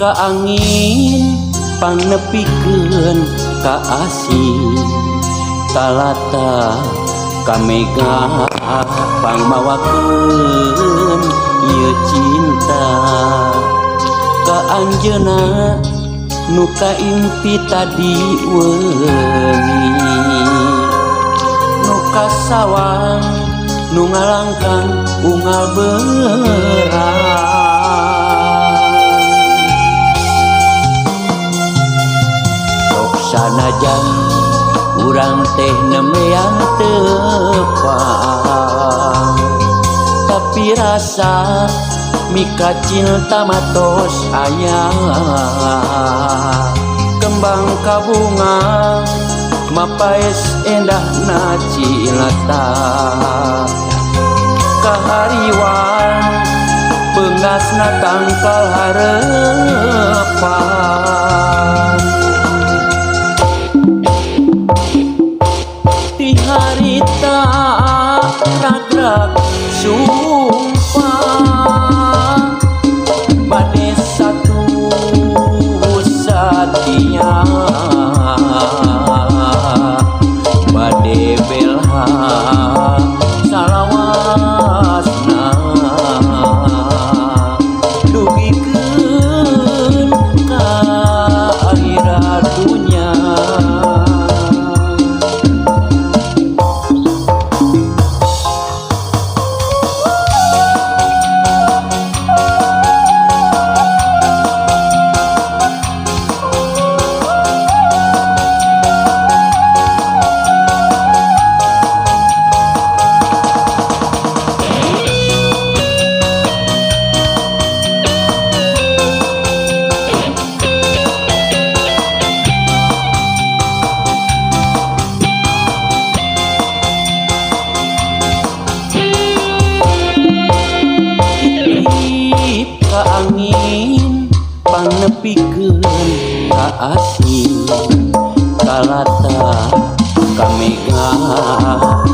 ka angin panepikeun ka asih talata ka mega pangmawakeun ieu cinta ka anjeunna nu kaimpi tadi wengi nu kasawang nu ngalangkan unggal beurang sok sanajan urang teh nembeang tepang tapi rasa mika cinta matos aya kembang kabunga mapaes endahna cilata kahariwan beungasna tangkal harepan ti harita ragrag sumpah bade satu satia bade belha salawasna dugikeun ka akhirat dunya ka angin panepikeun ka asih kalata ka mega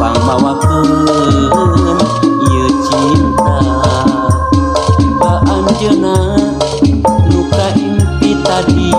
pangmawakeun ieu cinta ka anjeunna nu kaimpi tadi